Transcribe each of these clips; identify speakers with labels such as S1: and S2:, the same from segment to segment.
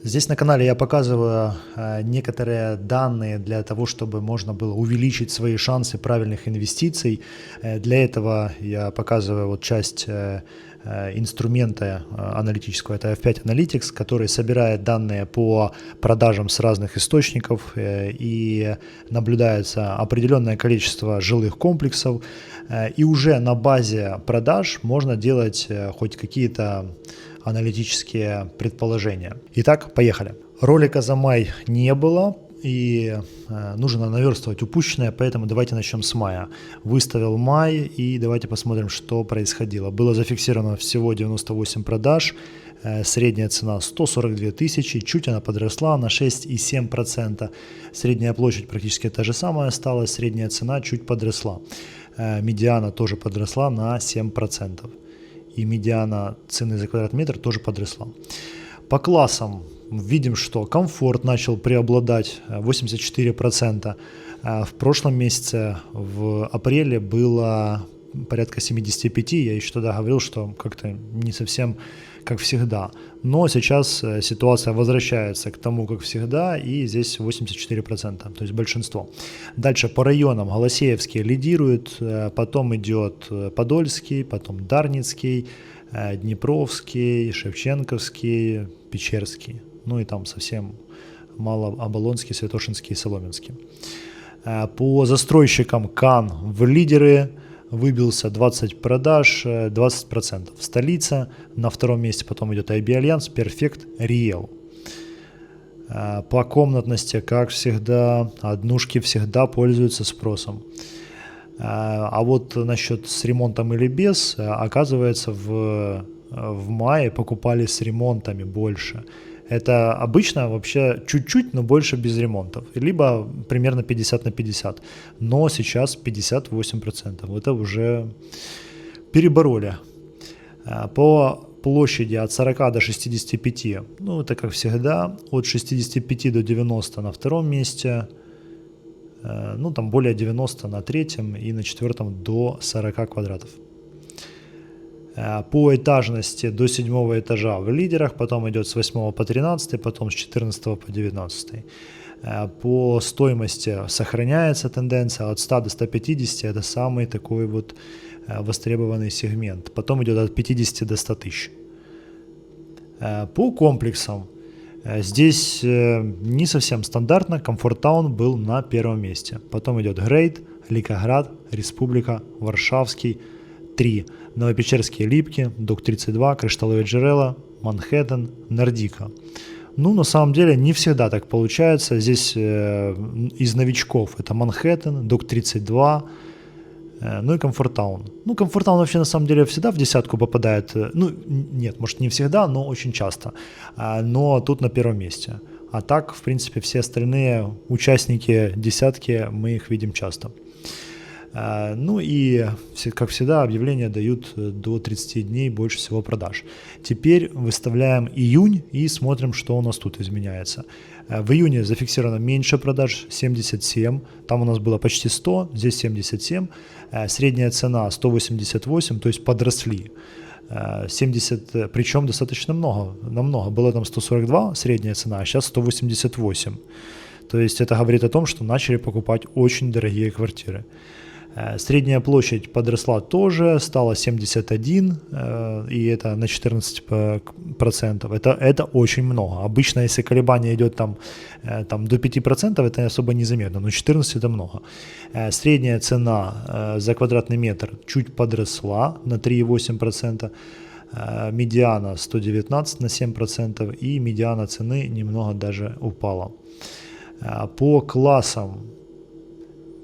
S1: Здесь на канале я показываю некоторые данные для того, чтобы можно было увеличить свои шансы правильных инвестиций. Для этого я показываю вот часть инструмента аналитического, это F5 Analytics, который собирает данные по продажам с разных источников и наблюдается определенное количество жилых комплексов. И уже на базе продаж можно делать хоть какие-то аналитические предположения. Итак, поехали. Ролика за май не было, и нужно наверстывать упущенное, поэтому давайте начнем с мая. Выставил май, и давайте посмотрим, что происходило. Было зафиксировано всего 98 продаж, средняя цена 142 тысячи, чуть она подросла на 6,7%. Средняя площадь практически та же самая осталась, средняя цена чуть подросла. Медиана тоже подросла на 7%. И медиана цены за квадратный метр тоже подросла. По классам видим, что комфорт начал преобладать 84%. В прошлом месяце, в апреле, было порядка 75%. Я еще тогда говорил, что как-то не совсем как всегда. Но сейчас ситуация возвращается к тому, как всегда, и здесь 84%, то есть большинство. Дальше по районам Голосеевский лидирует, потом идет Подольский, потом Дарницкий, Днепровский, Шевченковский, Печерский. Ну и там совсем мало Оболонский, Святошинский и Соломенский. По застройщикам Кан в лидеры выбился 20 продаж, 20%. Столица на втором месте, потом идет IB Альянс, Перфект, Риэл. По комнатности, как всегда, однушки всегда пользуются спросом. А вот насчет с ремонтом или без, оказывается, в мае покупали с ремонтами больше. Это обычно вообще чуть-чуть, но больше без ремонтов. Либо примерно 50 на 50. Но сейчас 58%. Это уже перебороли. По площади от 40 до 65, ну это как всегда, от 65 до 90 на втором месте, ну там более 90 на третьем и на четвертом до 40 квадратов. По этажности до 7 этажа в лидерах, потом идет с 8 по 13, потом с 14 по 19. По стоимости сохраняется тенденция от 100 до 150, это самый такой вот востребованный сегмент. Потом идет от 50 до 100 тысяч. По комплексам здесь не совсем стандартно. Комфорт-таун был на первом месте. Потом идет Грейд, Ликоград, Республика, Варшавский, 3. Новопечерские Липки, Док 32, Кришталовые Джерела, Манхэттен, Нордика. Ну, на самом деле, не всегда так получается. Здесь из новичков это Манхэттен, Док 32, ну и Комфорт-таун. Ну, Комфорт-таун вообще на самом деле всегда в десятку попадает. Ну, нет, может не всегда, но очень часто. Но тут на первом месте. А так, в принципе, все остальные участники десятки, мы их видим часто. Ну и, как всегда, объявления дают до 30 дней больше всего продаж. Теперь выставляем июнь и смотрим, что у нас тут изменяется. В июне зафиксировано меньше продаж, 77, там у нас было почти 100, здесь 77. Средняя цена 188, то есть подросли. 70, причем достаточно много, намного. Было там 142 средняя цена, а сейчас 188. То есть это говорит о том, что начали покупать очень дорогие квартиры. Средняя площадь подросла тоже, стала 71, и это на 14%. Это очень много. Обычно, если колебание идет там до 5%, это особо незаметно, но 14% это много. Средняя цена за квадратный метр чуть подросла на 3,8%. Медиана 119 на 7%, и медиана цены немного даже упала. По классам,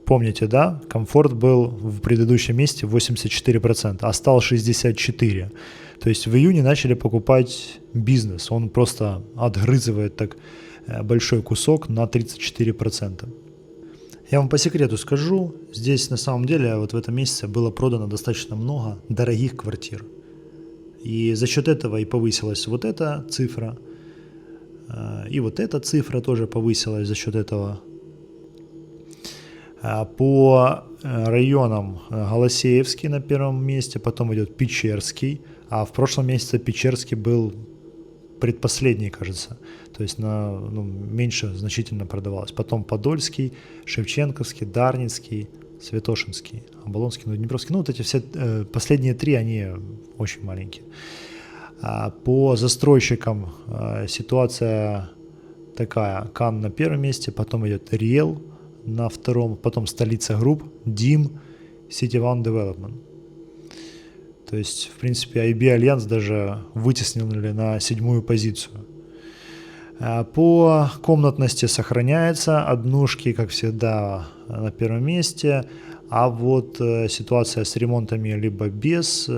S1: помните, да, комфорт был в предыдущем месте 84%, а стал 64%. То есть в июне начали покупать бизнес, он просто отгрызывает так большой кусок на 34%. Я вам по секрету скажу, здесь на самом деле вот в этом месяце было продано достаточно много дорогих квартир. И за счет этого и повысилась вот эта цифра, и вот эта цифра тоже повысилась за счет этого. По районам Голосеевский на первом месте, потом идет Печерский, а в прошлом месяце Печерский был предпоследний, кажется. То есть меньше значительно продавалось. Потом Подольский, Шевченковский, Дарницкий, Святошинский, Оболонский, Днепровский. Вот эти все последние 3, они очень маленькие. По застройщикам ситуация такая. Кан на первом месте, потом идет Риэл на втором, потом Столица Групп, ДИМ, City One Development. То есть, в принципе, IB Альянс даже вытеснили на 7-ю позицию. По комнатности сохраняется, однушки, как всегда, на первом месте, а вот ситуация с ремонтами либо без,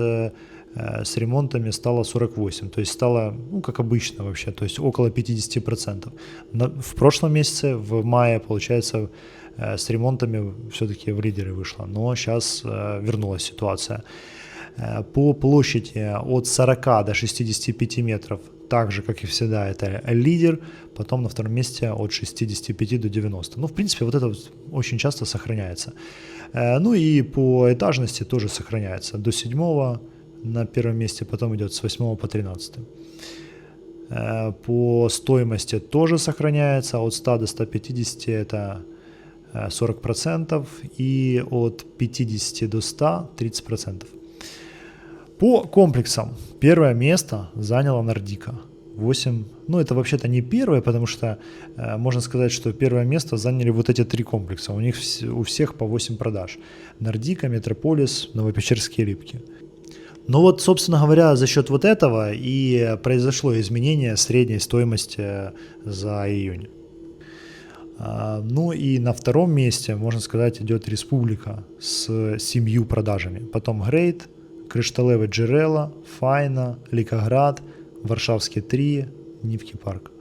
S1: с ремонтами стала 48, то есть стало, как обычно вообще, то есть около 50%. В прошлом месяце, в мае, получается, с ремонтами все-таки в лидеры вышло, но сейчас вернулась ситуация. По площади от 40 до 65 метров, так же, как и всегда, это лидер, потом на втором месте от 65 до 90. В принципе, вот это очень часто сохраняется. И по этажности тоже сохраняется. До 7 на первом месте, потом идет с 8 по 13. По стоимости тоже сохраняется, от 100 до 150 это 40%, и от 50 до 100 30%. По комплексам первое место заняла Нордика. 8. Это вообще-то не первое, потому что можно сказать, что первое место заняли вот эти 3 комплекса. У них у всех по 8 продаж. Нордика, Метрополис, Новопечерские Липки. Собственно говоря, за счет вот этого и произошло изменение средней стоимости за июнь. И на втором месте, можно сказать, идет Республика с 7 продажами. Потом Грейт, Кришталеве Джерела, Файна, Ликоград, Варшавский 3, Нивки Парк.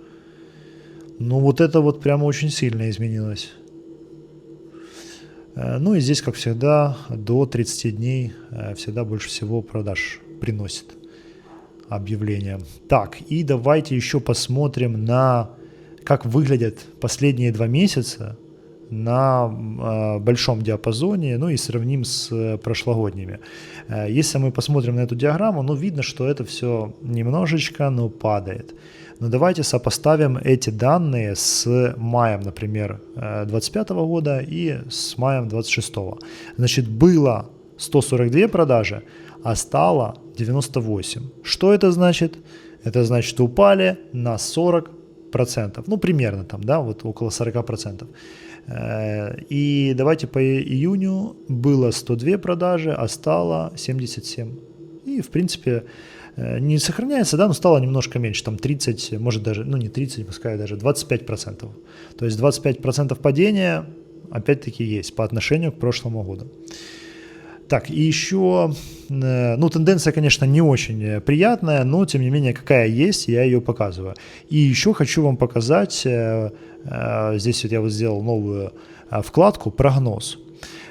S1: Вот это вот прямо очень сильно изменилось. И здесь, как всегда, до 30 дней всегда больше всего продаж приносит объявление. Так, и давайте еще посмотрим на как выглядят последние 2 месяца на большом диапазоне, и сравним с прошлогодними. Если мы посмотрим на эту диаграмму, видно, что это все немножечко, падает. Но давайте сопоставим эти данные с маем, например, 2025 года и с маем 2026. Значит, было 142 продажи, а стало 98. Что это значит? Это значит, что упали на 40%. Примерно около 40%. И давайте по июню было 102 продажи, а стало 77. И, в принципе, не сохраняется, но стало немножко меньше, 30, может даже, не 30, пускай даже 25%. То есть 25% падения, опять-таки, есть по отношению к прошлому году. Так, и еще, тенденция, конечно, не очень приятная, но, тем не менее, какая есть, я ее показываю. И еще хочу вам показать, здесь я сделал новую вкладку «Прогноз».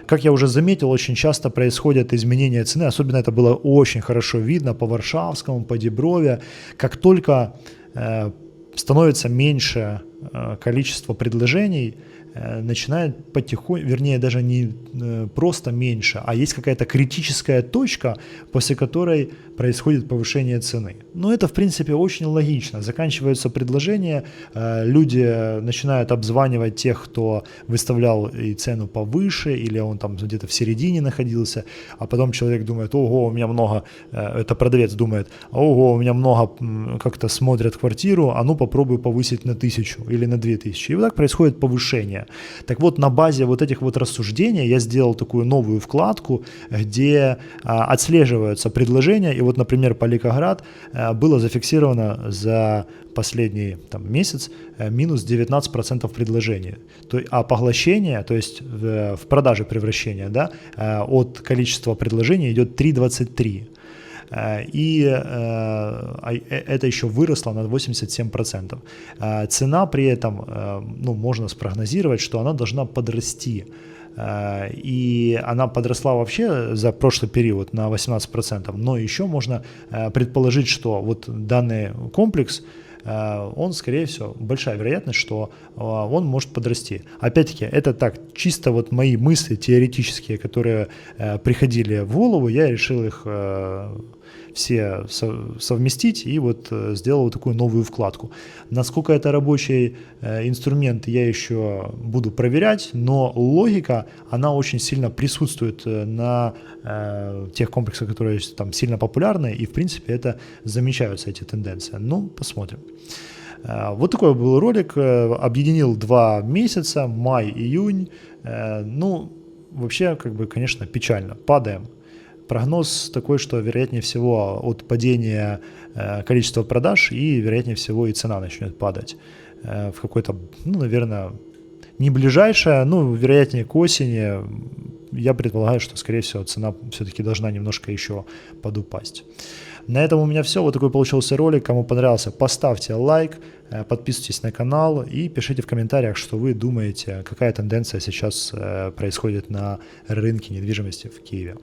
S1: Как я уже заметил, очень часто происходят изменения цены, особенно это было очень хорошо видно по Варшавскому, по Деброве. Как только становится меньше количество предложений, начинает потихоньку, вернее, даже не просто меньше, а есть какая-то критическая точка, после которой происходит повышение цены. Но это, в принципе, очень логично. Заканчиваются предложения, люди начинают обзванивать тех, кто выставлял и цену повыше, или он там где-то в середине находился, а потом человек думает: ого, у меня много, это продавец думает: ого, у меня много как-то смотрят квартиру, а ну попробую повысить на 1000 или на 2000. И вот так происходит повышение. Так вот, на базе вот этих вот рассуждений я сделал такую новую вкладку, где отслеживаются предложения. И вот, например, по Ликоград было зафиксировано за последний месяц минус 19% предложений. А поглощение, то есть в продаже превращения, да, от количества предложений идет 3,23. И это еще выросло на 87%. Цена при этом, можно спрогнозировать, что она должна подрасти. И она подросла вообще за прошлый период на 18%, но еще можно предположить, что вот данный комплекс, он, скорее всего, большая вероятность, что он может подрасти. Опять-таки, это так, чисто вот мои мысли теоретические, которые приходили в голову, я решил их все совместить и вот сделал вот такую новую вкладку. Насколько это рабочий инструмент, я еще буду проверять, но логика, она очень сильно присутствует на тех комплексах, которые там сильно популярны, и в принципе это замечаются эти тенденции. Ну, посмотрим. Вот такой был ролик, объединил 2 месяца, май-июнь. Ну, вообще, как бы, конечно, печально, падаем. Прогноз такой, что вероятнее всего от падения количества продаж и вероятнее всего и цена начнет падать в какой-то, ну, наверное, не ближайшее, ну, вероятнее к осени. Я предполагаю, что, скорее всего, цена все-таки должна немножко еще подупасть. На этом у меня все. Вот такой получился ролик. Кому понравился, поставьте лайк, подписывайтесь на канал и пишите в комментариях, что вы думаете, какая тенденция сейчас происходит на рынке недвижимости в Киеве.